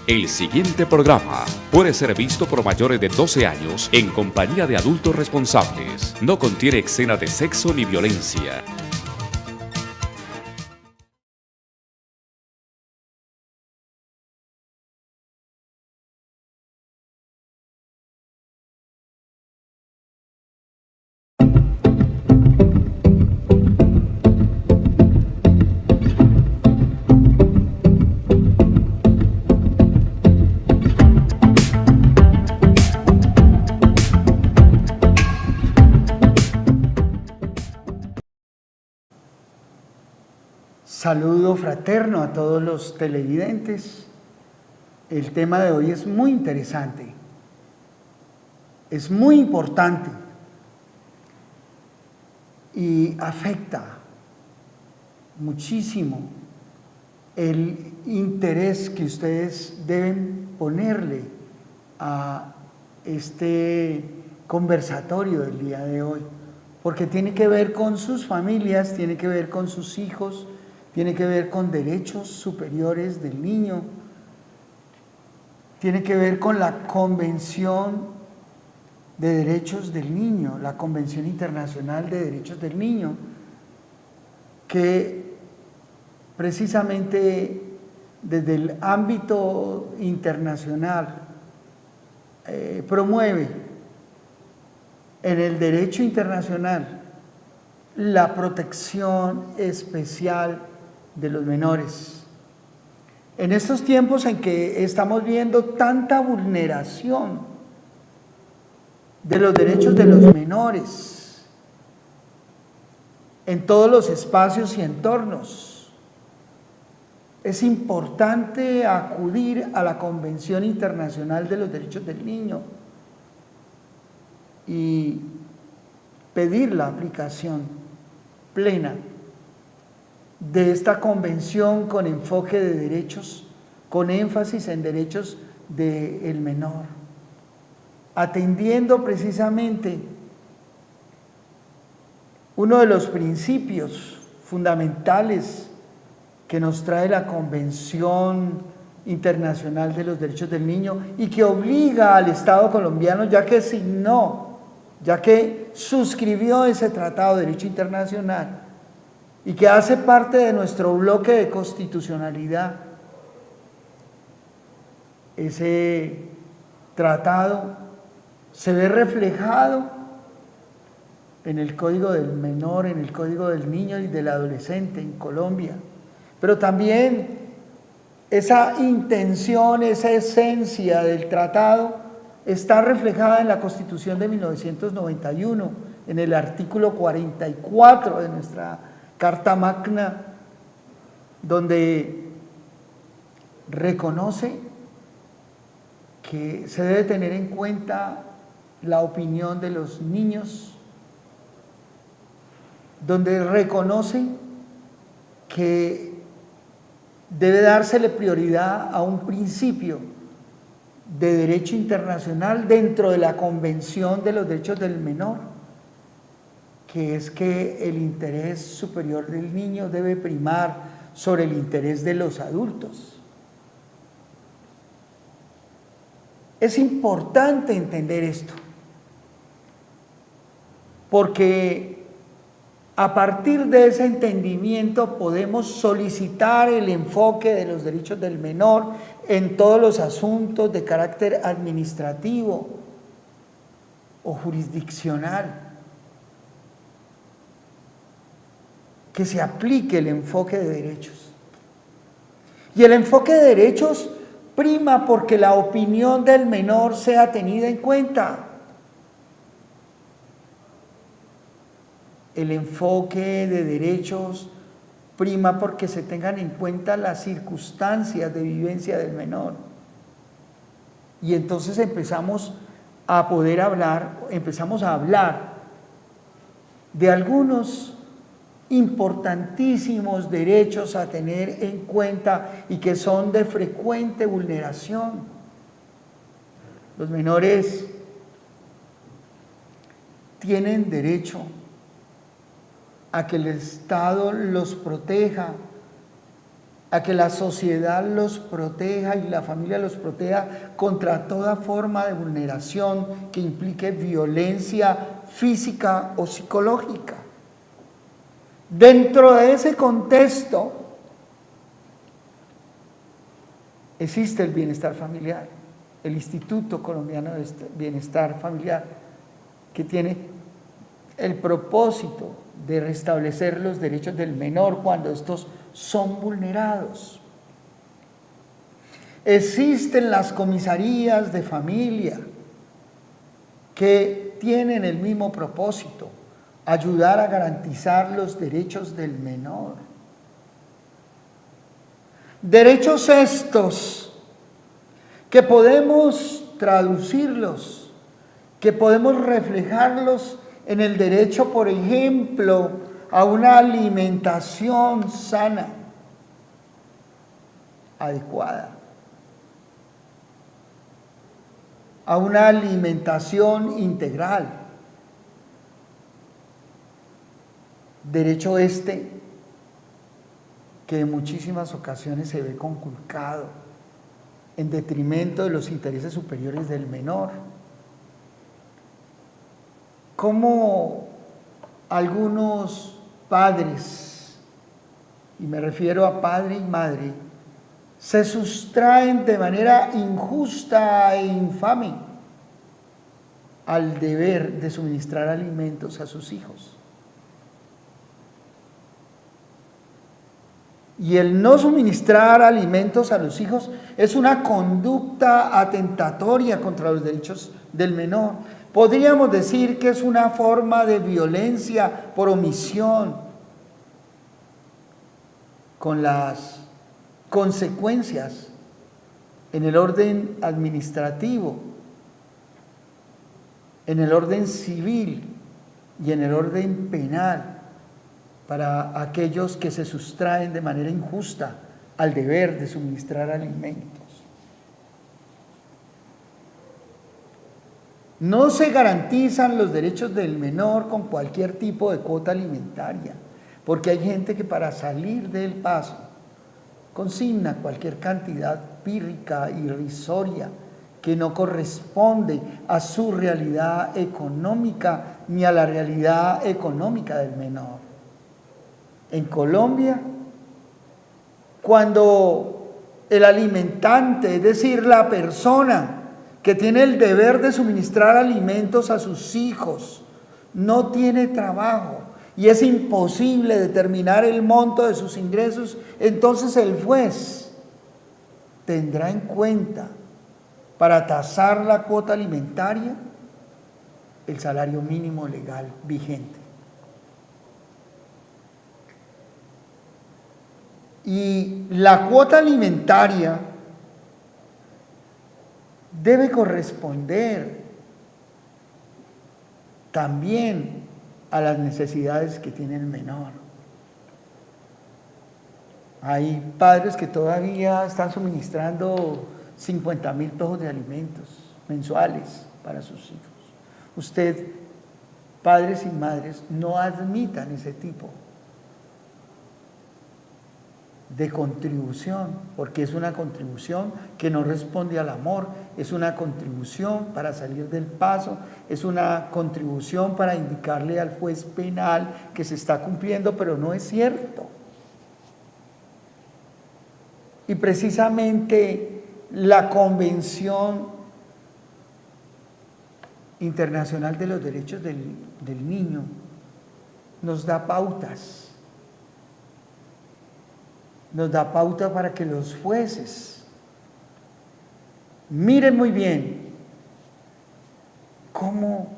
El siguiente programa puede ser visto por mayores de 12 años en compañía de adultos responsables. No contiene escena de sexo ni violencia. Saludo fraterno a todos los televidentes. El tema de hoy es muy interesante, es muy importante y afecta muchísimo el interés que ustedes deben ponerle a este conversatorio del día de hoy, porque tiene que ver con sus familias, tiene que ver con sus hijos, tiene que ver con derechos superiores del niño, tiene que ver con la Convención de Derechos del Niño, la Convención Internacional de Derechos del Niño, que precisamente desde el ámbito internacional promueve en el derecho internacional la protección especial de los menores. En estos tiempos en que estamos viendo tanta vulneración de los derechos de los menores en todos los espacios y entornos, es importante acudir a la Convención Internacional de los Derechos del Niño y pedir la aplicación plena de esta convención con enfoque de derechos, con énfasis en derechos del menor, atendiendo precisamente uno de los principios fundamentales que nos trae la Convención Internacional de los Derechos del Niño y que obliga al Estado colombiano, ya que signó, ya que suscribió ese Tratado de Derecho Internacional y que hace parte de nuestro bloque de constitucionalidad. Ese tratado se ve reflejado en el Código del Menor, en el Código del Niño y del Adolescente en Colombia, pero también esa intención, esa esencia del tratado está reflejada en la Constitución de 1991, en el artículo 44 de nuestra Carta Magna, donde reconoce que se debe tener en cuenta la opinión de los niños, donde reconoce que debe dársele prioridad a un principio de derecho internacional dentro de la Convención de los Derechos del Menor, que es que el interés superior del niño debe primar sobre el interés de los adultos. Es importante entender esto, porque a partir de ese entendimiento podemos solicitar el enfoque de los derechos del menor en todos los asuntos de carácter administrativo o jurisdiccional, que se aplique el enfoque de derechos. Y el enfoque de derechos prima porque la opinión del menor sea tenida en cuenta. El enfoque de derechos prima porque se tengan en cuenta las circunstancias de vivencia del menor. Y entonces empezamos a hablar de algunos importantísimos derechos a tener en cuenta y que son de frecuente vulneración. Los menores tienen derecho a que el Estado los proteja, a que la sociedad los proteja y la familia los proteja contra toda forma de vulneración que implique violencia física o psicológica. Dentro de ese contexto existe el bienestar familiar, el Instituto Colombiano de Bienestar Familiar, que tiene el propósito de restablecer los derechos del menor cuando estos son vulnerados. Existen las comisarías de familia que tienen el mismo propósito, ayudar a garantizar los derechos del menor. Derechos estos que podemos traducirlos, que podemos reflejarlos en el derecho, por ejemplo, a una alimentación sana, adecuada, a una alimentación integral. Derecho este que en muchísimas ocasiones se ve conculcado en detrimento de los intereses superiores del menor. Como algunos padres, y me refiero a padre y madre, se sustraen de manera injusta e infame al deber de suministrar alimentos a sus hijos. Y el no suministrar alimentos a los hijos es una conducta atentatoria contra los derechos del menor. Podríamos decir que es una forma de violencia por omisión, con las consecuencias en el orden administrativo, en el orden civil y en el orden penal para aquellos que se sustraen de manera injusta al deber de suministrar alimentos. No se garantizan los derechos del menor con cualquier tipo de cuota alimentaria, porque hay gente que para salir del paso consigna cualquier cantidad pírrica, irrisoria, que no corresponde a su realidad económica ni a la realidad económica del menor. En Colombia, cuando el alimentante, es decir, la persona que tiene el deber de suministrar alimentos a sus hijos, no tiene trabajo y es imposible determinar el monto de sus ingresos, entonces el juez tendrá en cuenta para tasar la cuota alimentaria el salario mínimo legal vigente. Y la cuota alimentaria debe corresponder también a las necesidades que tiene el menor. Hay padres que todavía están suministrando 50.000 pesos de alimentos mensuales para sus hijos. Usted, padres y madres, no admitan ese tipo de contribución, porque es una contribución que no responde al amor, es una contribución para salir del paso, es una contribución para indicarle al juez penal que se está cumpliendo, pero no es cierto. Y precisamente la Convención Internacional de los Derechos del Niño nos da pautas. Nos da pauta para que los jueces miren muy bien cómo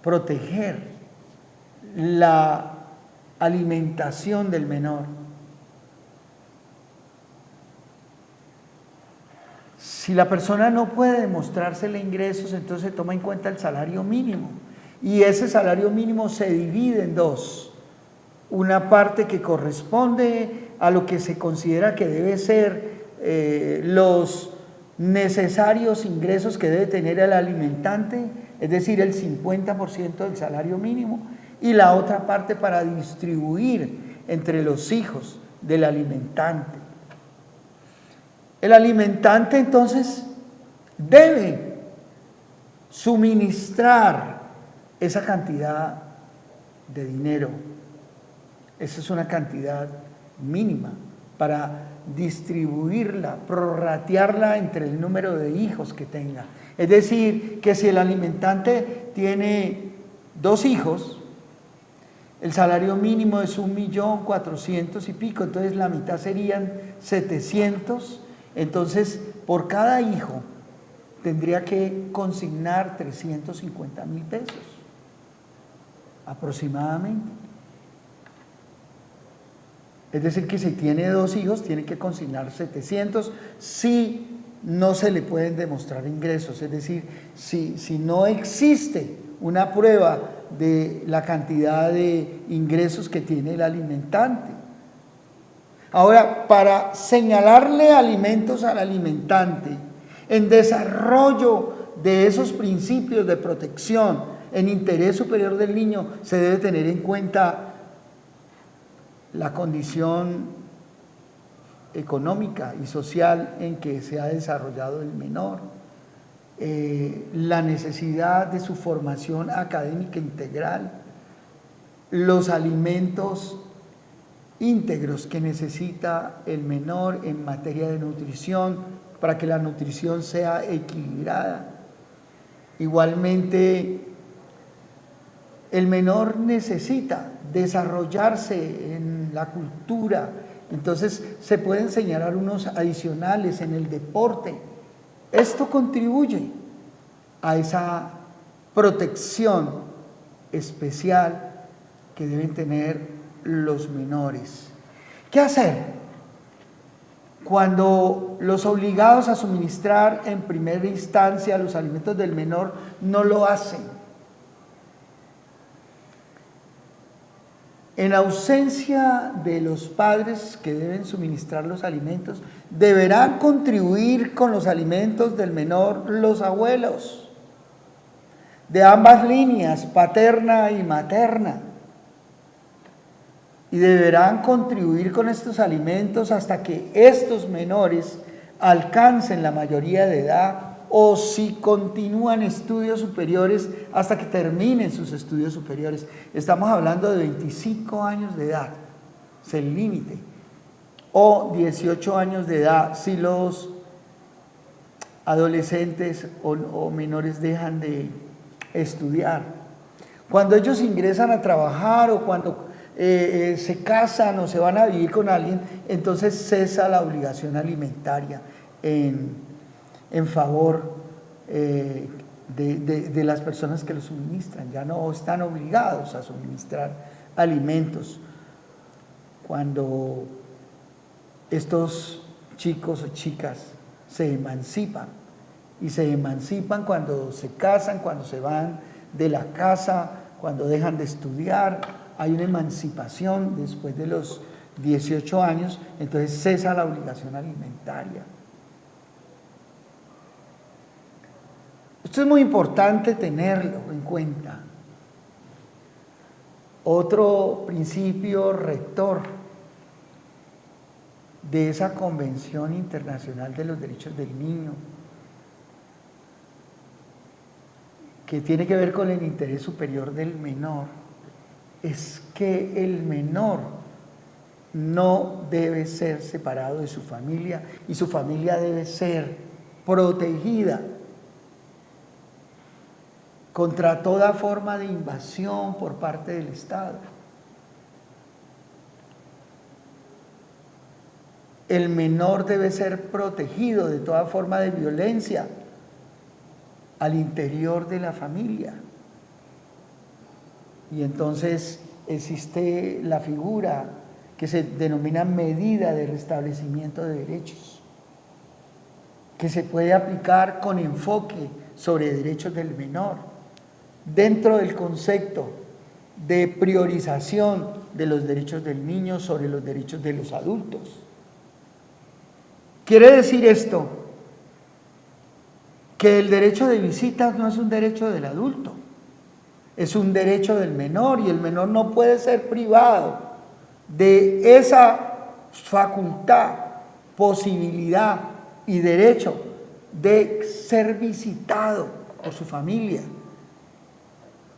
proteger la alimentación del menor. Si la persona no puede demostrársele ingresos, entonces se toma en cuenta el salario mínimo. Y ese salario mínimo se divide en dos. Una parte que corresponde a lo que se considera que debe ser los necesarios ingresos que debe tener el alimentante, es decir, el 50% del salario mínimo, y la otra parte para distribuir entre los hijos del alimentante. El alimentante entonces debe suministrar esa cantidad de dinero. Esa es una cantidad mínima para distribuirla, prorratearla entre el número de hijos que tenga. Es decir, que si el alimentante tiene 2 hijos, el salario mínimo es 1.400.000 y pico, entonces la mitad serían 700, entonces por cada hijo tendría que consignar 350.000 pesos, aproximadamente. Es decir, que si tiene 2 hijos, tiene que consignar 700 si no se le pueden demostrar ingresos. Es decir, si no existe una prueba de la cantidad de ingresos que tiene el alimentante. Ahora, para señalarle alimentos al alimentante, en desarrollo de esos principios de protección, en interés superior del niño, se debe tener en cuenta la condición económica y social en que se ha desarrollado el menor, la necesidad de su formación académica integral, los alimentos íntegros que necesita el menor en materia de nutrición para que la nutrición sea equilibrada. Igualmente, el menor necesita desarrollarse en la cultura, entonces se pueden señalar unos adicionales en el deporte. Esto contribuye a esa protección especial que deben tener los menores. ¿Qué hacer cuando los obligados a suministrar en primera instancia los alimentos del menor no lo hacen? En ausencia de los padres que deben suministrar los alimentos, deberán contribuir con los alimentos del menor los abuelos, de ambas líneas, paterna y materna, y deberán contribuir con estos alimentos hasta que estos menores alcancen la mayoría de edad o si continúan estudios superiores hasta que terminen sus estudios superiores. Estamos hablando de 25 años de edad, es el límite, o 18 años de edad si los adolescentes o menores dejan de estudiar. Cuando ellos ingresan a trabajar o cuando se casan o se van a vivir con alguien, entonces cesa la obligación alimentaria en favor de las personas que lo suministran. Ya no están obligados a suministrar alimentos. Cuando estos chicos o chicas se emancipan, y se emancipan cuando se casan, cuando se van de la casa, cuando dejan de estudiar, hay una emancipación después de los 18 años, entonces cesa la obligación alimentaria. Esto es muy importante tenerlo en cuenta. Otro principio rector de esa Convención Internacional de los Derechos del Niño, que tiene que ver con el interés superior del menor, es que el menor no debe ser separado de su familia y su familia debe ser protegida contra toda forma de invasión por parte del Estado. El menor debe ser protegido de toda forma de violencia al interior de la familia. Y entonces existe la figura que se denomina medida de restablecimiento de derechos, que se puede aplicar con enfoque sobre derechos del menor, dentro del concepto de priorización de los derechos del niño sobre los derechos de los adultos. Quiere decir esto que el derecho de visitas no es un derecho del adulto, es un derecho del menor, y el menor no puede ser privado de esa facultad, posibilidad y derecho de ser visitado por su familia.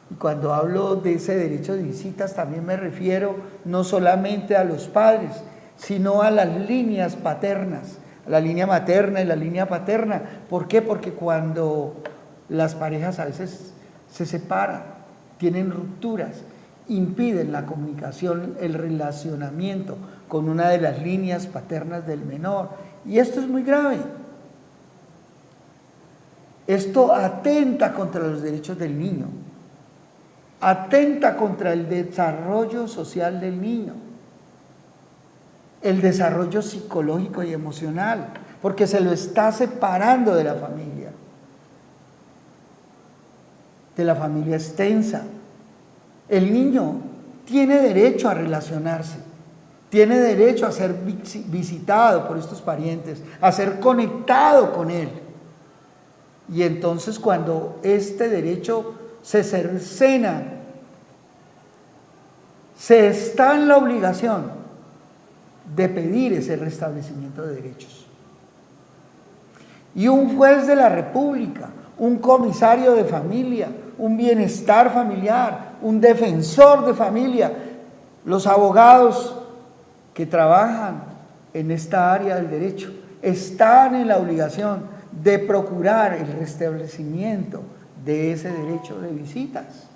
Y cuando hablo de ese derecho de visitas, también me refiero no solamente a los padres, sino a las líneas paternas, a la línea materna y la línea paterna. ¿Por qué? Porque cuando las parejas a veces se separan, tienen rupturas, impiden la comunicación, el relacionamiento con una de las líneas paternas del menor. Y esto es muy grave. Esto atenta contra los derechos del niño, atenta contra el desarrollo social del niño, el desarrollo psicológico y emocional, porque se lo está separando de la familia extensa. El niño tiene derecho a relacionarse, tiene derecho a ser visitado por estos parientes, a ser conectado con él. Y entonces cuando este derecho se cercena, se está en la obligación de pedir ese restablecimiento de derechos. Y un juez de la República, un comisario de familia, un bienestar familiar, un defensor de familia, los abogados que trabajan en esta área del derecho, están en la obligación de procurar el restablecimiento de ese derecho de visitas.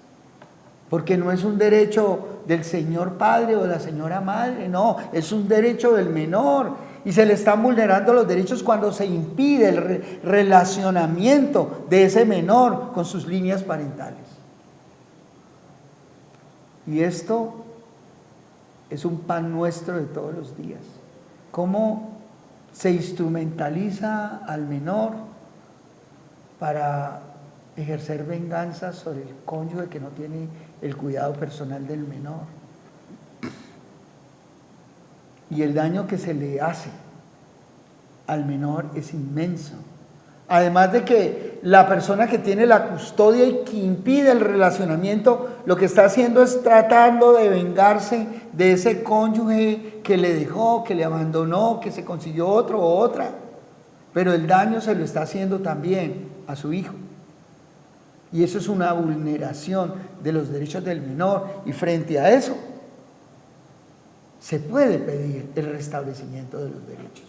Porque no es un derecho del señor padre o de la señora madre, no, es un derecho del menor. Y se le están vulnerando los derechos cuando se impide el relacionamiento de ese menor con sus líneas parentales. Y esto es un pan nuestro de todos los días. ¿Cómo se instrumentaliza al menor para ejercer venganza sobre el cónyuge que no tiene el cuidado personal del menor? Y el daño que se le hace al menor es inmenso. Además de que la persona que tiene la custodia y que impide el relacionamiento, lo que está haciendo es tratando de vengarse de ese cónyuge que le dejó, que le abandonó, que se consiguió otro o otra. Pero el daño se lo está haciendo también a su hijo. Y eso es una vulneración de los derechos del menor. Y frente a eso, se puede pedir el restablecimiento de los derechos.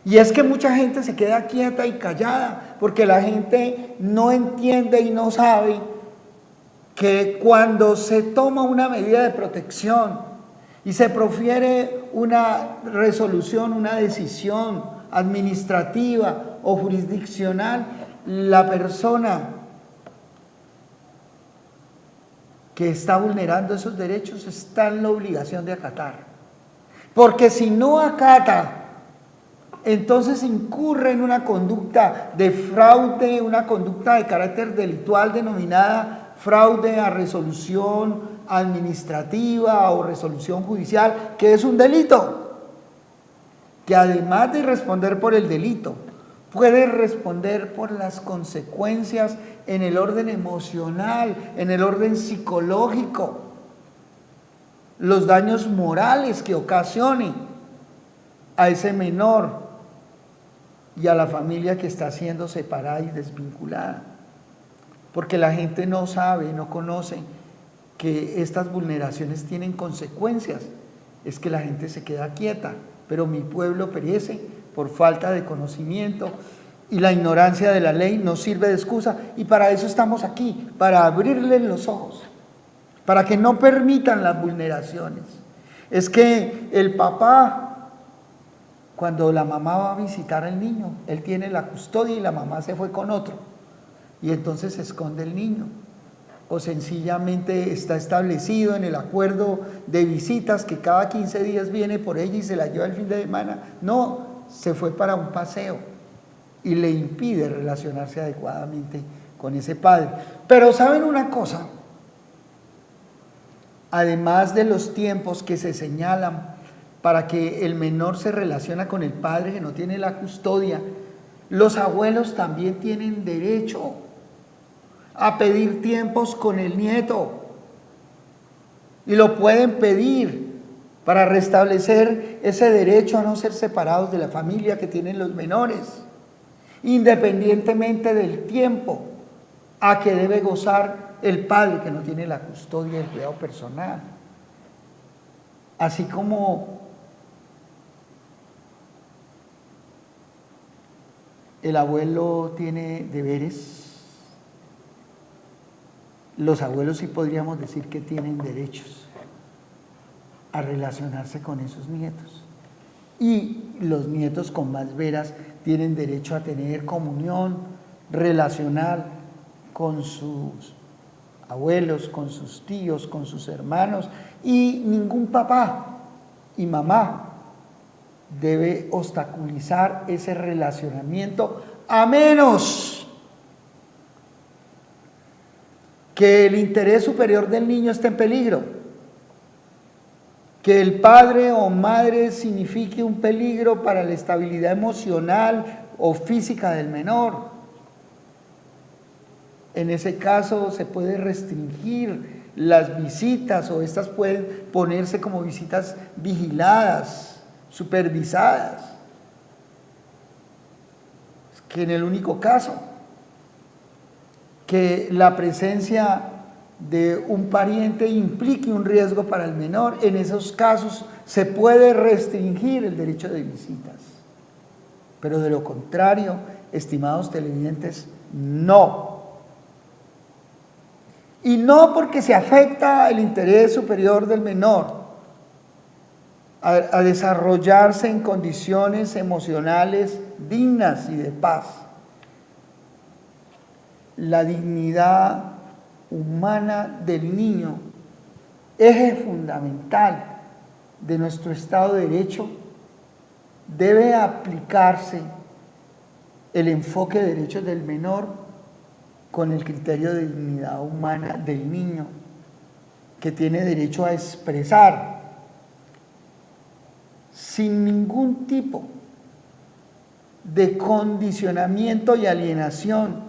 Y es que mucha gente se queda quieta y callada porque la gente no entiende y no sabe que cuando se toma una medida de protección y se profiere una resolución, una decisión administrativa o jurisdiccional, la persona que está vulnerando esos derechos está en la obligación de acatar. Porque si no acata, entonces incurre en una conducta de fraude, una conducta de carácter delictual denominada fraude a resolución administrativa o resolución judicial, que es un delito, que además de responder por el delito, puede responder por las consecuencias en el orden emocional, en el orden psicológico, los daños morales que ocasione a ese menor y a la familia que está siendo separada y desvinculada. Porque la gente no sabe, no conoce que estas vulneraciones tienen consecuencias. Es que la gente se queda quieta, pero mi pueblo perece por falta de conocimiento y la ignorancia de la ley nos sirve de excusa. Y para eso estamos aquí, para abrirles los ojos, para que no permitan las vulneraciones. Es que el papá, cuando la mamá va a visitar al niño, él tiene la custodia y la mamá se fue con otro. Y entonces se esconde el niño. O sencillamente está establecido en el acuerdo de visitas que cada 15 días viene por ella y se la lleva el fin de semana. No, se fue para un paseo y le impide relacionarse adecuadamente con ese padre. Pero ¿saben una cosa? Además de los tiempos que se señalan para que el menor se relaciona con el padre que no tiene la custodia, los abuelos también tienen derecho a pedir tiempos con el nieto y lo pueden pedir para restablecer ese derecho a no ser separados de la familia que tienen los menores, independientemente del tiempo a que debe gozar el padre que no tiene la custodia y el cuidado personal. Así como el abuelo tiene deberes, los abuelos sí podríamos decir que tienen derechos a relacionarse con esos nietos. Y los nietos con más veras tienen derecho a tener comunión relacional con sus abuelos, con sus tíos, con sus hermanos, y ningún papá y mamá debe obstaculizar ese relacionamiento, a menos que el interés superior del niño esté en peligro, que el padre o madre signifique un peligro para la estabilidad emocional o física del menor. En ese caso se puede restringir las visitas, o estas pueden ponerse como visitas vigiladas, supervisadas. Es que en el único caso que la presencia de un pariente implique un riesgo para el menor, en esos casos se puede restringir el derecho de visitas. Pero de lo contrario, estimados televidentes, no. Y no porque se afecta el interés superior del menor a desarrollarse en condiciones emocionales dignas y de paz. La dignidad humana del niño, eje fundamental de nuestro Estado de Derecho, debe aplicarse el enfoque de derechos del menor con el criterio de dignidad humana del niño, que tiene derecho a expresar sin ningún tipo de condicionamiento y alienación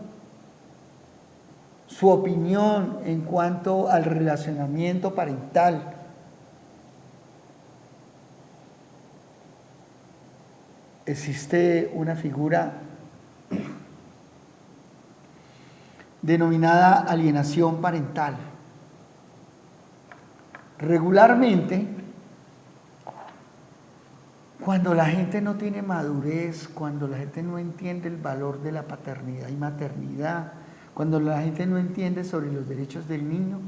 su opinión en cuanto al relacionamiento parental. Existe una figura denominada alienación parental. Regularmente, cuando la gente no tiene madurez, cuando la gente no entiende el valor de la paternidad y maternidad, cuando la gente no entiende sobre los derechos del niño,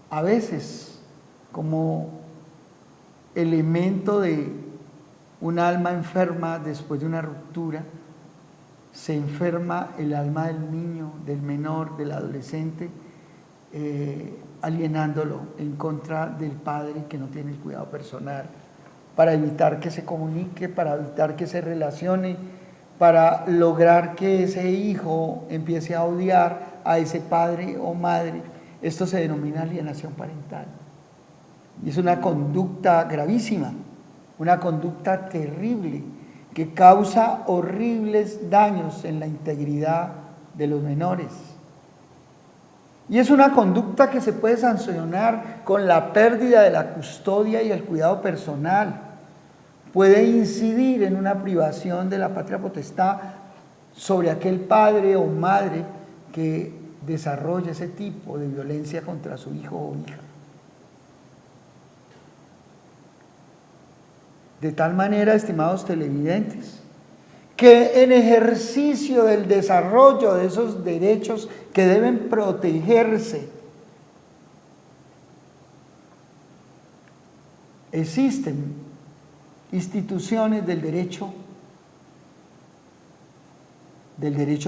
a veces, como elemento de un alma enferma después de una ruptura, se enferma el alma del niño, del menor, del adolescente, alienándolo en contra del padre que no tiene el cuidado personal, para evitar que se comunique, para evitar que se relacione, para lograr que ese hijo empiece a odiar a ese padre o madre. Esto se denomina alienación parental. Y es una conducta gravísima, una conducta terrible, que causa horribles daños en la integridad de los menores. Y es una conducta que se puede sancionar con la pérdida de la custodia y el cuidado personal. Puede incidir en una privación de la patria potestad sobre aquel padre o madre que desarrolla ese tipo de violencia contra su hijo o hija. De tal manera, estimados televidentes, que en ejercicio del desarrollo de esos derechos que deben protegerse, existen instituciones del derecho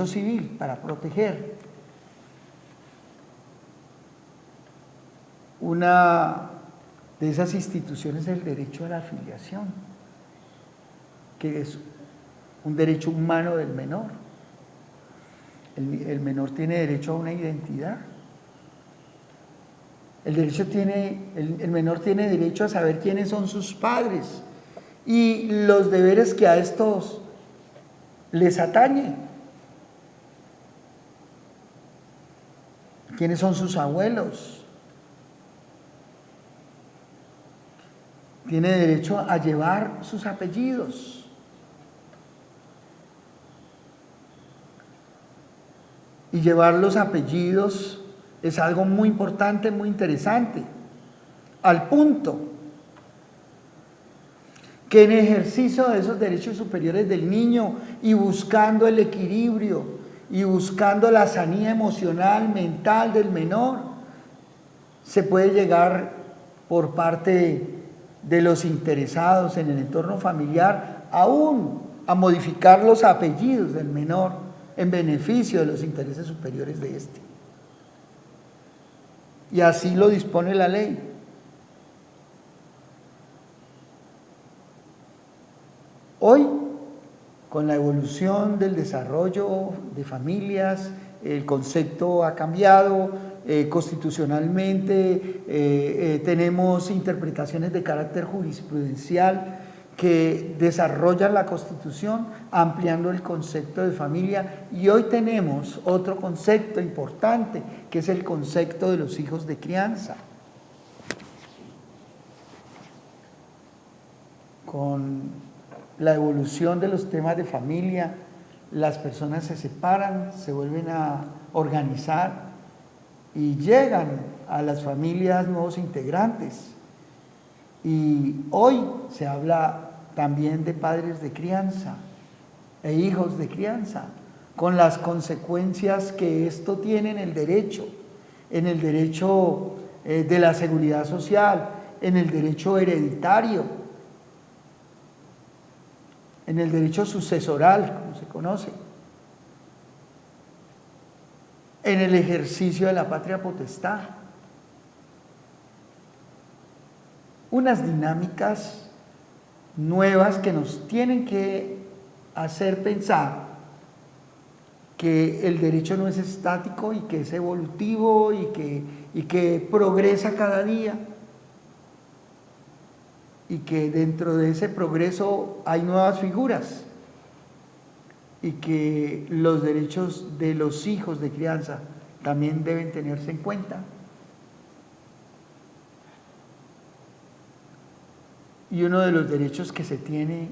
civil para proteger. Una de esas instituciones es el derecho a la filiación, que es un derecho humano del menor. El menor tiene derecho a una identidad. El menor tiene derecho a saber quiénes son sus padres y los deberes que a estos les atañe. ¿Quiénes son sus abuelos? tiene derecho a llevar sus apellidos. Y llevar los apellidos es algo muy importante, muy interesante, al punto que en ejercicio de esos derechos superiores del niño y buscando el equilibrio y buscando la sanidad emocional, mental del menor, se puede llegar por parte de los interesados en el entorno familiar aún a modificar los apellidos del menor en beneficio de los intereses superiores de éste. Y así lo dispone la ley. Hoy, con la evolución del desarrollo de familias, el concepto ha cambiado, constitucionalmente tenemos interpretaciones de carácter jurisprudencial que desarrollan la Constitución ampliando el concepto de familia, y hoy tenemos otro concepto importante que es el concepto de los hijos de crianza. Con la evolución de los temas de familia, las personas se separan, se vuelven a organizar y llegan a las familias nuevos integrantes. Y hoy se habla también de padres de crianza e hijos de crianza, con las consecuencias que esto tiene en el derecho de la seguridad social, en el derecho hereditario, en el derecho sucesoral, como se conoce, en el ejercicio de la patria potestad. Unas dinámicas nuevas que nos tienen que hacer pensar que el derecho no es estático y que es evolutivo y que progresa cada día, y que dentro de ese progreso hay nuevas figuras, y que los derechos de los hijos de crianza también deben tenerse en cuenta. Y uno de los derechos que se tiene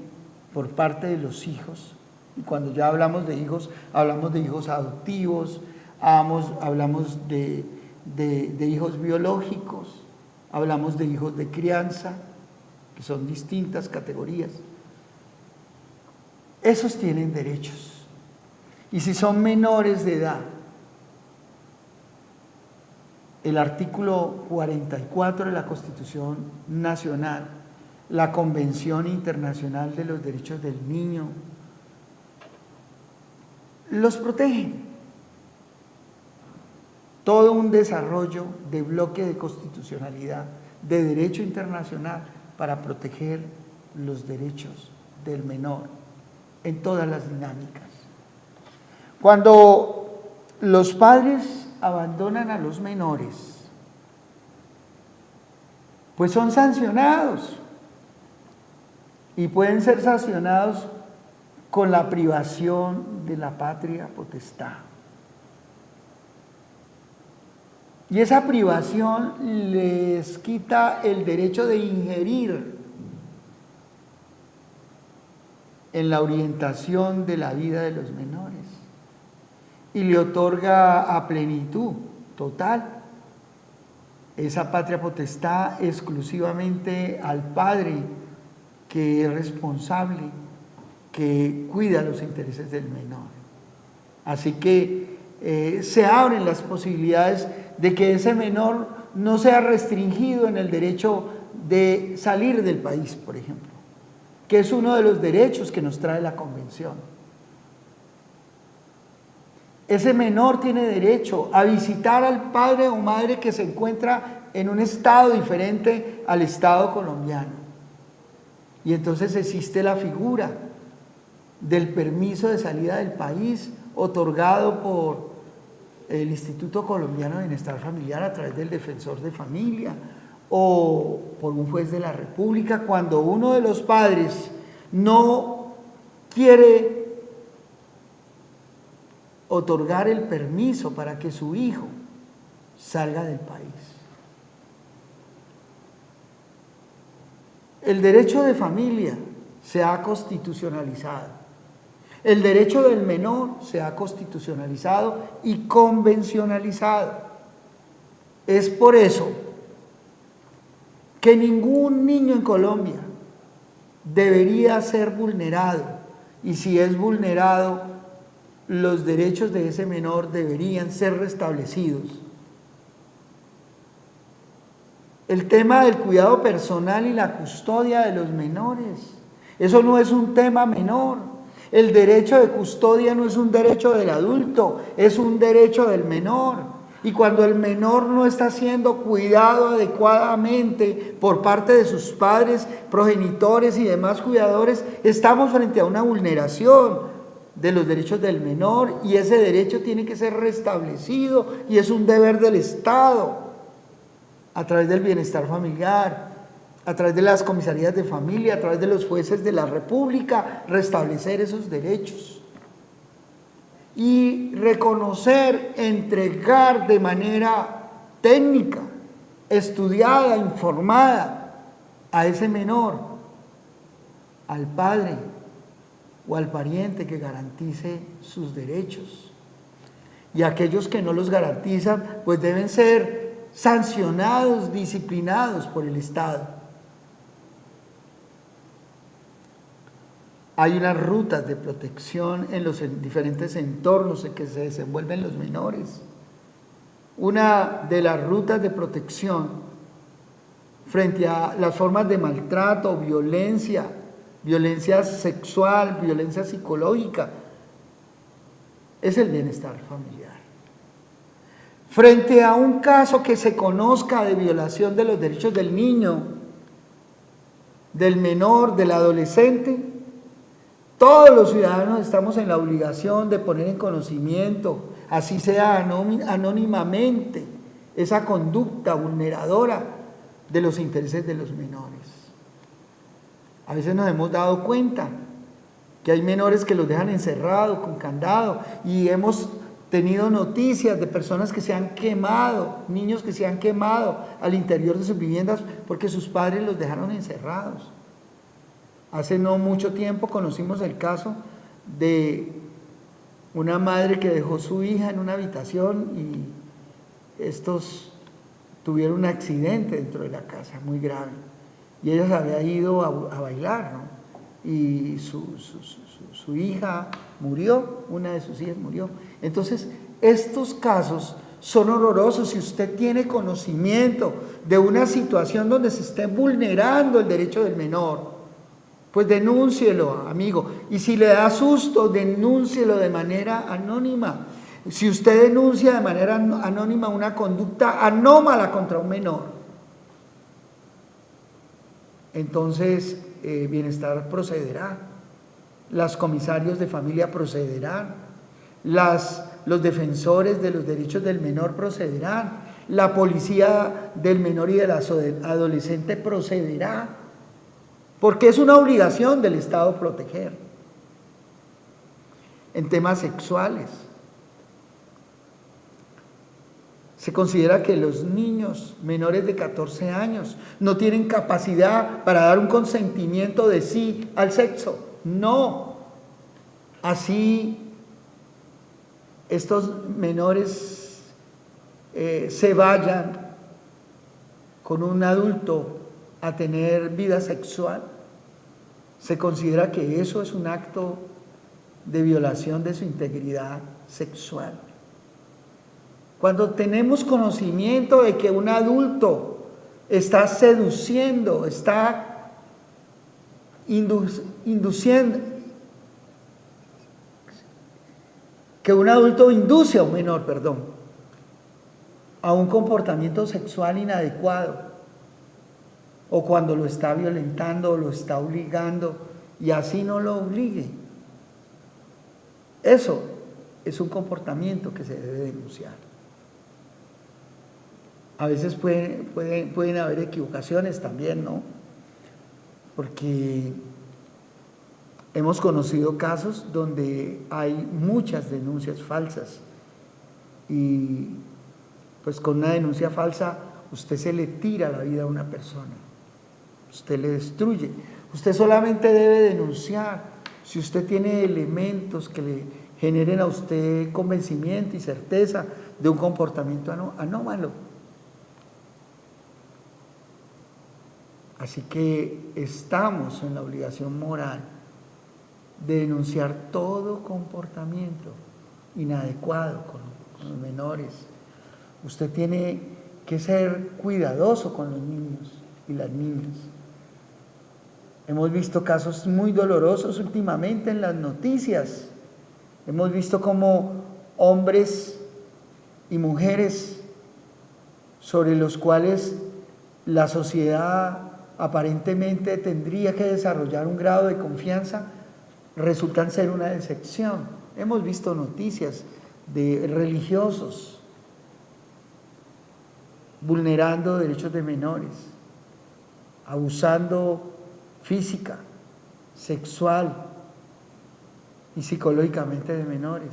por parte de los hijos, y cuando ya hablamos de hijos adoptivos, hablamos de hijos biológicos, hablamos de hijos de crianza, que son distintas categorías. Esos tienen derechos. Y si son menores de edad, el artículo 44 de la Constitución Nacional, la Convención Internacional de los Derechos del Niño, los protegen. Todo un desarrollo de bloque de constitucionalidad, de derecho internacional para proteger los derechos del menor en todas las dinámicas. Cuando los padres abandonan a los menores, pues son sancionados, y pueden ser sancionados con la privación de la patria potestad. Y esa privación les quita el derecho de ingerir en la orientación de la vida de los menores y le otorga a plenitud total esa patria potestad exclusivamente al padre, que es responsable, que cuida los intereses del menor. Así que se abren las posibilidades de que ese menor no sea restringido en el derecho de salir del país, por ejemplo, que es uno de los derechos que nos trae la Convención. Ese menor tiene derecho a visitar al padre o madre que se encuentra en un estado diferente al estado colombiano. Y entonces existe la figura del permiso de salida del país otorgado por el Instituto Colombiano de Bienestar Familiar a través del defensor de familia o por un juez de la República, cuando uno de los padres no quiere otorgar el permiso para que su hijo salga del país. El derecho de familia se ha constitucionalizado. El derecho del menor se ha constitucionalizado y convencionalizado. Es por eso que ningún niño en Colombia debería ser vulnerado, y si es vulnerado, los derechos de ese menor deberían ser restablecidos. El tema del cuidado personal y la custodia de los menores, eso no es un tema menor. El derecho de custodia no es un derecho del adulto, es un derecho del menor. Y cuando el menor no está siendo cuidado adecuadamente por parte de sus padres, progenitores y demás cuidadores, estamos frente a una vulneración de los derechos del menor, y ese derecho tiene que ser restablecido, y es un deber del Estado, a través del bienestar familiar, a través de las comisarías de familia, a través de los jueces de la República, restablecer esos derechos. Y reconocer, entregar de manera técnica, estudiada, informada, a ese menor, al padre o al pariente que garantice sus derechos. Y aquellos que no los garantizan, pues deben ser sancionados, disciplinados por el Estado. Hay unas rutas de protección en los diferentes entornos en que se desenvuelven los menores. Una de las rutas de protección frente a las formas de maltrato, violencia sexual, violencia psicológica, es el bienestar familiar. Frente a un caso que se conozca de violación de los derechos del niño, del menor, del adolescente, todos los ciudadanos estamos en la obligación de poner en conocimiento, así sea anónimamente, esa conducta vulneradora de los intereses de los menores. A veces nos hemos dado cuenta que hay menores que los dejan encerrados con candado, y hemos tenido noticias de personas que se han quemado, niños que se han quemado al interior de sus viviendas porque sus padres los dejaron encerrados. Hace no mucho tiempo conocimos el caso de una madre que dejó su hija en una habitación y estos tuvieron un accidente dentro de la casa muy grave, y ella se había ido a bailar, ¿no? Y su hija murió, una de sus hijas murió. Entonces, estos casos son horrorosos. Si usted tiene conocimiento de una situación donde se esté vulnerando el derecho del menor, pues denúncielo, amigo. Y si le da susto, denúncielo de manera anónima. Si usted denuncia de manera anónima una conducta anómala contra un menor, entonces Bienestar procederá, las comisarios de familia procederán, los defensores de los derechos del menor procederán, la policía del menor y del adolescente procederá, porque es una obligación del Estado proteger. En temas sexuales, se considera que los niños menores de 14 años no tienen capacidad para dar un consentimiento de sí al sexo. No. Así estos menores se vayan con un adulto a tener vida sexual, se considera que eso es un acto de violación de su integridad sexual. Cuando tenemos conocimiento de que un adulto está seduciendo, está induciendo, que un adulto induce a un menor, a un comportamiento sexual inadecuado, o cuando lo está violentando o lo está obligando y así no lo obligue, eso es un comportamiento que se debe denunciar. A veces pueden haber equivocaciones también, ¿no? Porque hemos conocido casos donde hay muchas denuncias falsas, y pues con una denuncia falsa usted se le tira la vida a una persona, usted le destruye. Usted solamente debe denunciar si usted tiene elementos que le generen a usted convencimiento y certeza de un comportamiento anómalo. Así que estamos en la obligación moral de denunciar todo comportamiento inadecuado con los menores. Usted tiene que ser cuidadoso con los niños y las niñas. Hemos visto casos muy dolorosos últimamente en las noticias. Hemos visto cómo hombres y mujeres sobre los cuales la sociedad aparentemente tendría que desarrollar un grado de confianza, resultan ser una decepción. Hemos visto noticias de religiosos vulnerando derechos de menores, abusando física, sexual y psicológicamente de menores,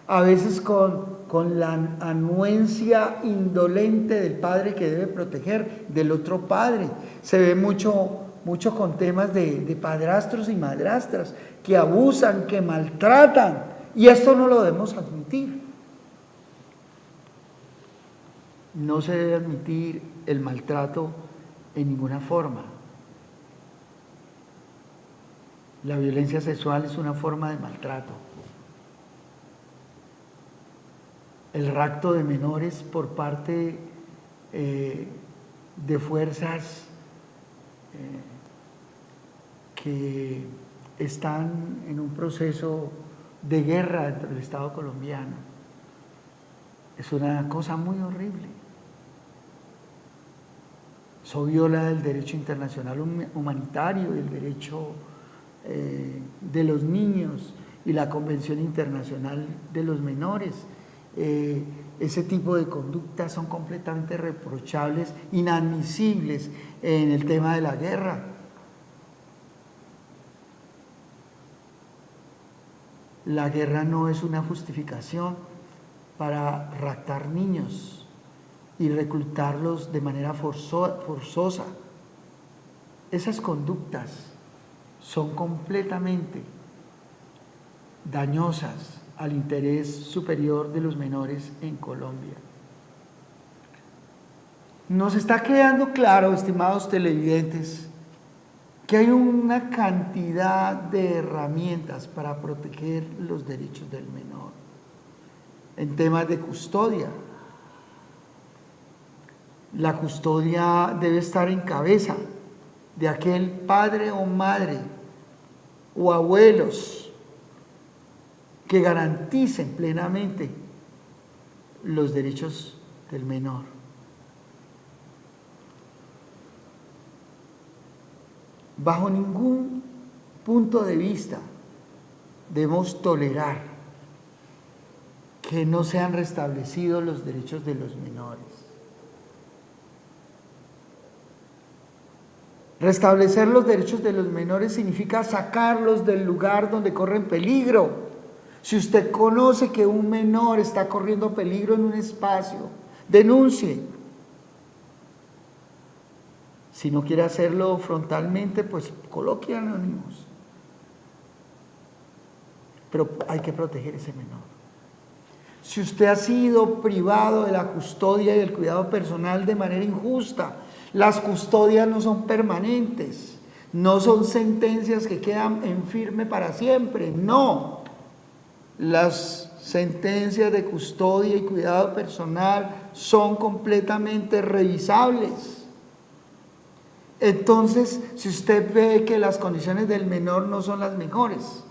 a veces con la anuencia indolente del padre que debe proteger del otro padre. Se ve mucho con temas de padrastros y madrastras que abusan, que maltratan, y esto no lo debemos admitir. No se debe admitir el maltrato en ninguna forma. La violencia sexual es una forma de maltrato. El rapto de menores por parte de fuerzas que están en un proceso de guerra dentro del Estado colombiano es una cosa muy horrible. Eso viola el derecho internacional humanitario y el derecho de los niños y la Convención Internacional de los Menores. Ese tipo de conductas son completamente reprochables, inadmisibles en el tema de la guerra. La guerra no es una justificación para raptar niños y reclutarlos de manera forzosa. Esas conductas son completamente dañosas al interés superior de los menores en Colombia. Nos está quedando claro, estimados televidentes, que hay una cantidad de herramientas para proteger los derechos del menor en temas de custodia. La custodia debe estar en cabeza de aquel padre o madre o abuelos que garanticen plenamente los derechos del menor. Bajo ningún punto de vista debemos tolerar que no sean restablecidos los derechos de los menores. Restablecer los derechos de los menores significa sacarlos del lugar donde corren peligro. Si usted conoce que un menor está corriendo peligro en un espacio, denuncie. Si no quiere hacerlo frontalmente, pues coloque anónimos. Pero hay que proteger a ese menor. Si usted ha sido privado de la custodia y del cuidado personal de manera injusta, las custodias no son permanentes, no son sentencias que quedan en firme para siempre, no. Las sentencias de custodia y cuidado personal son completamente revisables. Entonces, si usted ve que las condiciones del menor no son las mejores,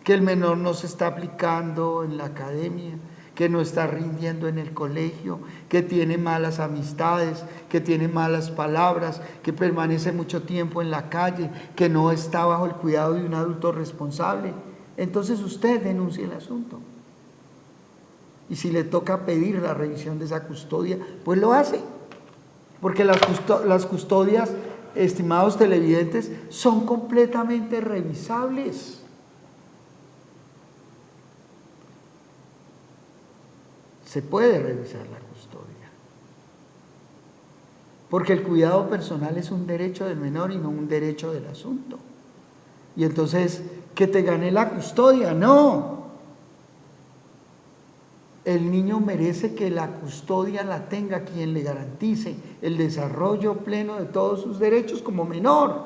que el menor no se está aplicando en la academia, que no está rindiendo en el colegio, que tiene malas amistades, que tiene malas palabras, que permanece mucho tiempo en la calle, que no está bajo el cuidado de un adulto responsable, entonces usted denuncie el asunto. Y si le toca pedir la revisión de esa custodia, pues lo hace. Porque las custodias, estimados televidentes, son completamente revisables. Se puede revisar la custodia. porque el cuidado personal es un derecho del menor y no un derecho del asunto. Y entonces, que te gane la custodia, no. El niño merece que la custodia la tenga quien le garantice el desarrollo pleno de todos sus derechos como menor.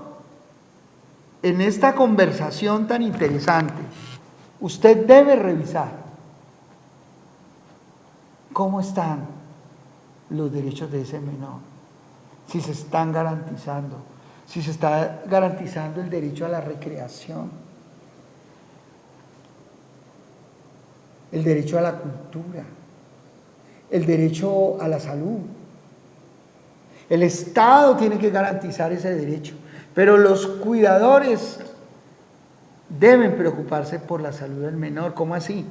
En esta conversación tan interesante, usted debe revisar cómo están los derechos de ese menor, si se están garantizando, si se está garantizando el derecho a la recreación, el derecho a la cultura, el derecho a la salud. El Estado tiene que garantizar ese derecho, pero los cuidadores deben preocuparse por la salud del menor. ¿Cómo así?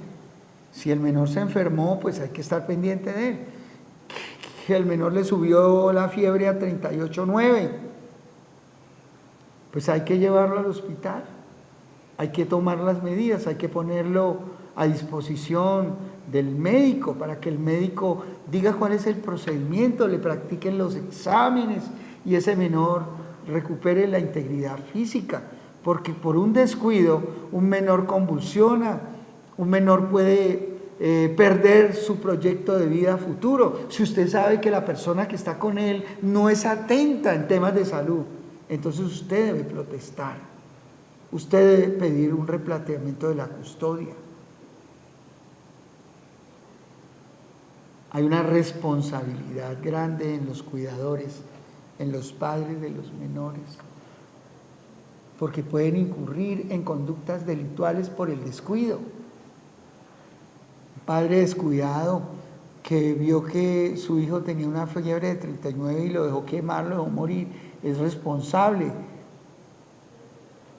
Si el menor se enfermó, pues hay que estar pendiente de él. Que el menor le subió la fiebre a 38,9, pues hay que llevarlo al hospital, hay que tomar las medidas, hay que ponerlo a disposición del médico para que el médico diga cuál es el procedimiento, le practiquen los exámenes y ese menor recupere la integridad física, porque por un descuido un menor convulsiona, un menor puede perder su proyecto de vida futuro. Si usted sabe que la persona que está con él no es atenta en temas de salud, entonces usted debe protestar, usted debe pedir un replanteamiento de la custodia. Hay una responsabilidad grande en los cuidadores, en los padres de los menores, porque pueden incurrir en conductas delictuales por el descuido. Un padre descuidado que vio que su hijo tenía una fiebre de 39 y lo dejó quemar, lo dejó morir, es responsable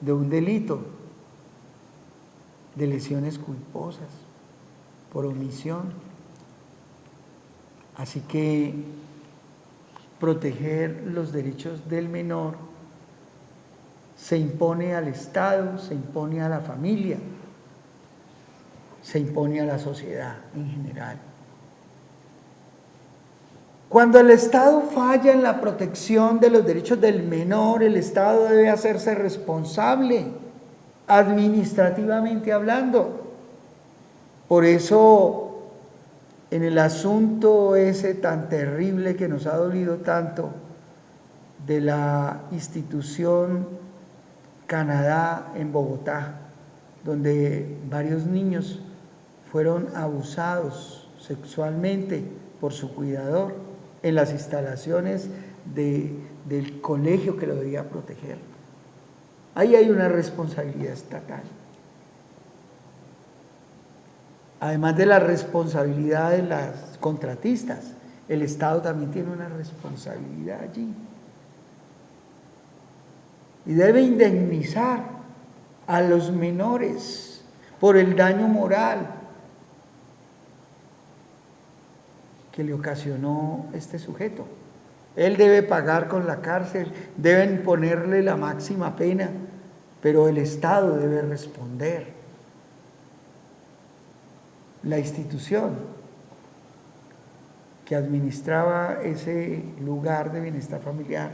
de un delito, de lesiones culposas, por omisión. Así que proteger los derechos del menor se impone al Estado, se impone a la familia, se impone a la sociedad en general. Cuando el Estado falla en la protección de los derechos del menor, el Estado debe hacerse responsable, administrativamente hablando. Por eso, en el asunto ese tan terrible que nos ha dolido tanto de la institución Canadá en Bogotá, donde varios niños fueron abusados sexualmente por su cuidador en las instalaciones del colegio que lo debía proteger. Ahí hay una responsabilidad estatal. Además de la responsabilidad de las contratistas, el Estado también tiene una responsabilidad allí. Y debe indemnizar a los menores por el daño moral que le ocasionó este sujeto. Él debe pagar con la cárcel, deben ponerle la máxima pena, pero el Estado debe responder. La institución que administraba ese lugar de bienestar familiar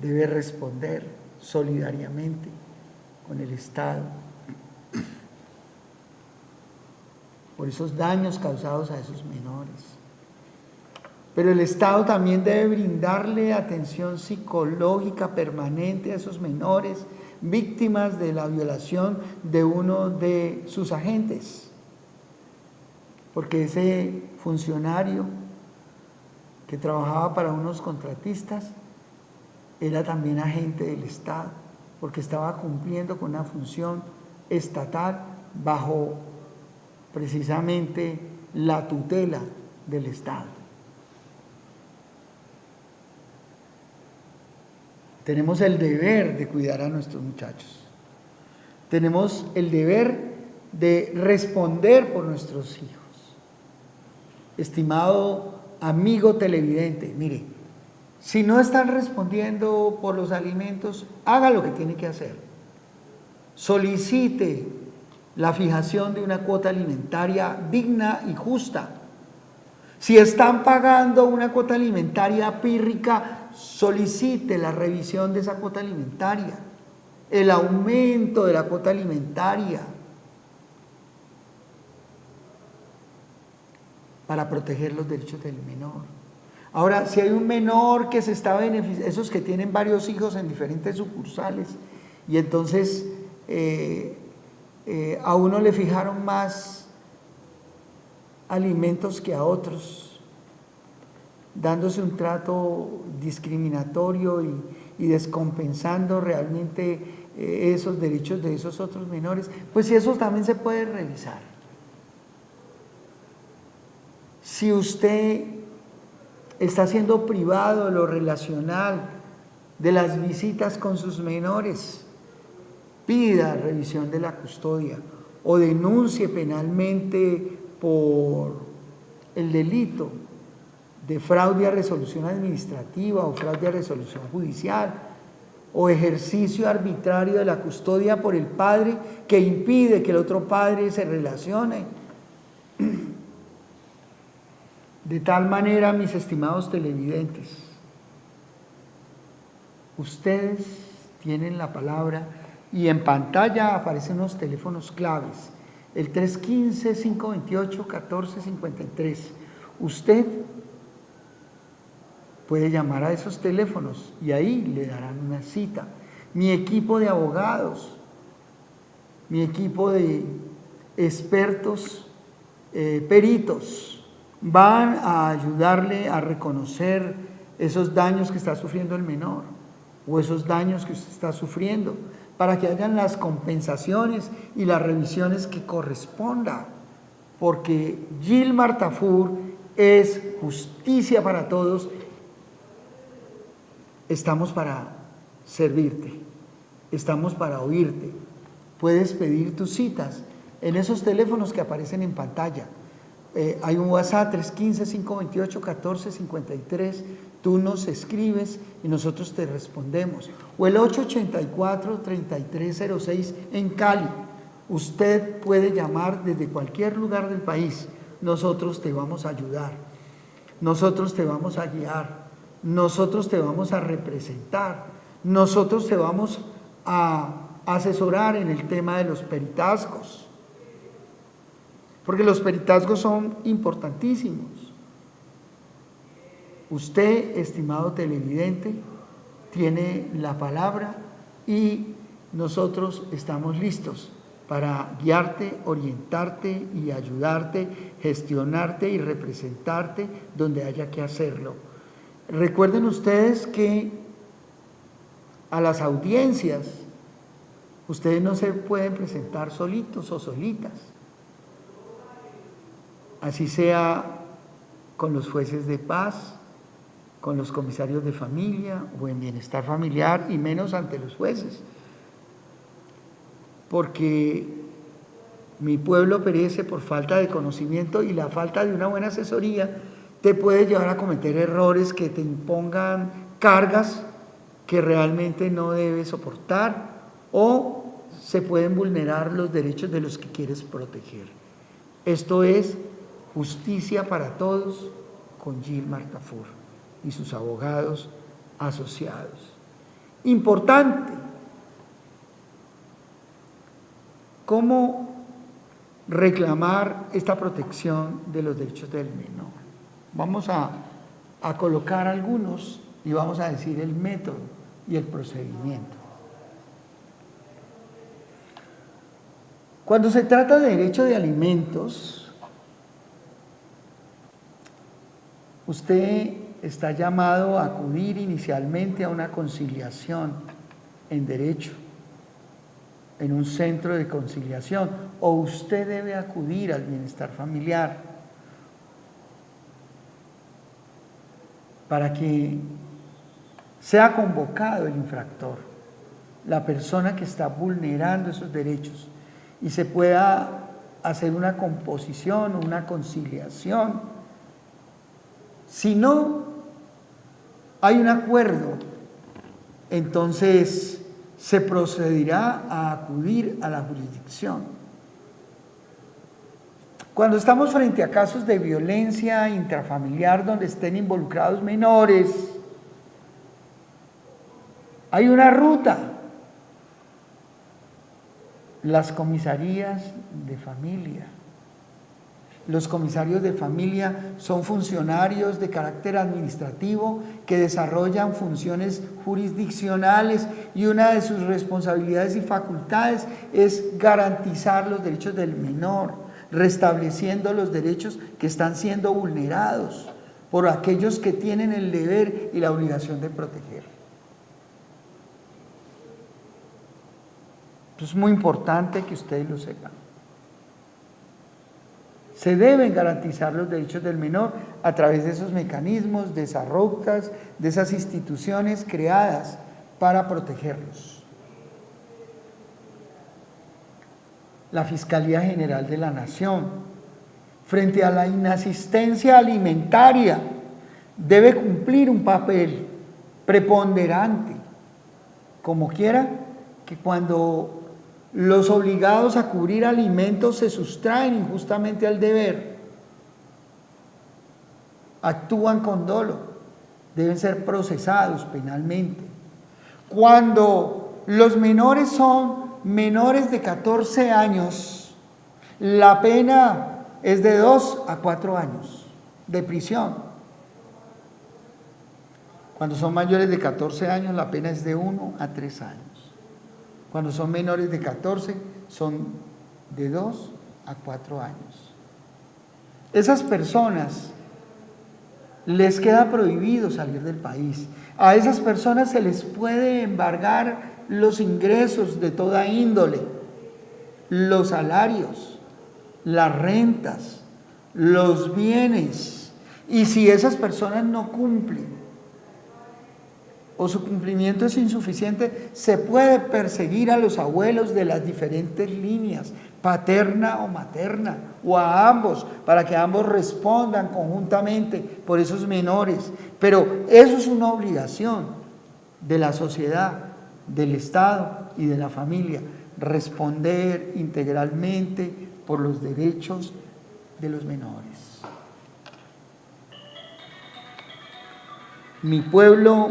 debe responder solidariamente con el Estado por esos daños causados a esos menores. Pero el Estado también debe brindarle atención psicológica permanente a esos menores víctimas de la violación de uno de sus agentes. Porque ese funcionario que trabajaba para unos contratistas era también agente del Estado, porque estaba cumpliendo con una función estatal bajo precisamente la tutela del Estado. Tenemos el deber de cuidar a nuestros muchachos. Tenemos el deber de responder por nuestros hijos. Estimado amigo televidente, mire, si no están respondiendo por los alimentos, haga lo que tiene que hacer. Solicite la fijación de una cuota alimentaria digna y justa. Si están pagando una cuota alimentaria pírrica, solicite la revisión de esa cuota alimentaria, el aumento de la cuota alimentaria, para proteger los derechos del menor. Ahora, si hay un menor que se está beneficiando, esos que tienen varios hijos en diferentes sucursales, y entonces a uno le fijaron más alimentos que a otros, dándose un trato discriminatorio y descompensando realmente esos derechos de esos otros menores, pues si eso también se puede revisar. Si usted está siendo privado de lo relacional, de las visitas con sus menores, pida revisión de la custodia o denuncie penalmente por el delito de fraude a resolución administrativa o fraude a resolución judicial o ejercicio arbitrario de la custodia por el padre que impide que el otro padre se relacione. De tal manera, mis estimados televidentes, ustedes tienen la palabra y en pantalla aparecen unos teléfonos claves, el 315-528-1453. Usted puede llamar a esos teléfonos y ahí le darán una cita. Mi equipo de abogados, mi equipo de expertos, peritos, van a ayudarle a reconocer esos daños que está sufriendo el menor o esos daños que usted está sufriendo para que hagan las compensaciones y las revisiones que corresponda, porque Gilmar Tafur es justicia para todos. Estamos para servirte, estamos para oírte. Puedes pedir tus citas en esos teléfonos que aparecen en pantalla. Hay un WhatsApp 315-528-1453, tú nos escribes y nosotros te respondemos. O el 884-3306 en Cali. Usted puede llamar desde cualquier lugar del país. Nosotros te vamos a ayudar, nosotros te vamos a guiar, nosotros te vamos a representar, nosotros te vamos a asesorar en el tema de los peritazgos. Porque los peritazgos son importantísimos. Usted, estimado televidente, tiene la palabra y nosotros estamos listos para guiarte, orientarte y ayudarte, gestionarte y representarte donde haya que hacerlo. Recuerden ustedes que a las audiencias ustedes no se pueden presentar solitos o solitas. Así sea con los jueces de paz, con los comisarios de familia o en bienestar familiar y menos ante los jueces. Porque mi pueblo perece por falta de conocimiento y la falta de una buena asesoría te puede llevar a cometer errores que te impongan cargas que realmente no debes soportar o se pueden vulnerar los derechos de los que quieres proteger. Esto es Justicia para Todos con Gilmar Tafur y sus abogados asociados. Importante, ¿cómo reclamar esta protección de los derechos del menor? Vamos a colocar algunos y vamos a decir el método y el procedimiento. Cuando se trata de derecho de alimentos, usted está llamado a acudir inicialmente a una conciliación en derecho, en un centro de conciliación, o usted debe acudir al bienestar familiar para que sea convocado el infractor, la persona que está vulnerando esos derechos, y se pueda hacer una composición o una conciliación. Si no hay un acuerdo, entonces se procederá a acudir a la jurisdicción. Cuando estamos frente a casos de violencia intrafamiliar donde estén involucrados menores, Hay una ruta. Las comisarías de familia. Los comisarios de familia son funcionarios de carácter administrativo que desarrollan funciones jurisdiccionales y una de sus responsabilidades y facultades es garantizar los derechos del menor, restableciendo los derechos que están siendo vulnerados por aquellos que tienen el deber y la obligación de proteger. Es muy importante que ustedes lo sepan. Se deben garantizar los derechos del menor a través de esos mecanismos, de esas rutas, de esas instituciones creadas para protegerlos. La Fiscalía General de la Nación, frente a la inasistencia alimentaria, debe cumplir un papel preponderante, como quiera que cuando los obligados a cubrir alimentos se sustraen injustamente al deber, actúan con dolo, deben ser procesados penalmente. Cuando los menores son menores de 14 años, la pena es de 2 a 4 años de prisión. Cuando son mayores de 14 años, la pena es de 1 a 3 años. Cuando son menores de 14, son de 2 a 4 años. Esas personas les queda prohibido salir del país. A esas personas se les puede embargar los ingresos de toda índole, los salarios, las rentas, los bienes. Y si esas personas no cumplen, o su cumplimiento es insuficiente, se puede perseguir a los abuelos de las diferentes líneas, paterna o materna, o a ambos, para que ambos respondan conjuntamente por esos menores. Pero eso es una obligación de la sociedad, del Estado y de la familia, responder integralmente por los derechos de los menores. Mi pueblo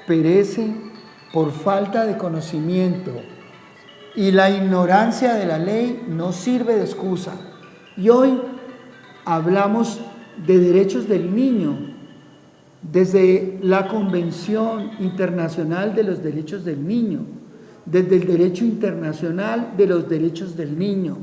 perece por falta de conocimiento y la ignorancia de la ley no sirve de excusa. Y hoy hablamos de derechos del niño desde la Convención Internacional de los Derechos del Niño, desde el Derecho Internacional de los Derechos del Niño.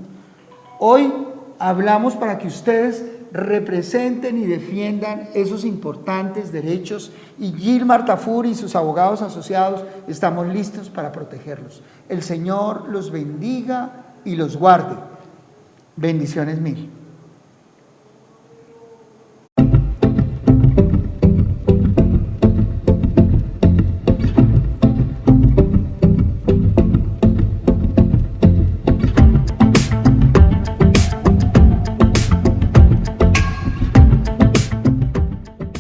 Hoy hablamos para que ustedes representen y defiendan esos importantes derechos y Gilmar Tafur y sus abogados asociados estamos listos para protegerlos. El Señor los bendiga y los guarde. Bendiciones mil.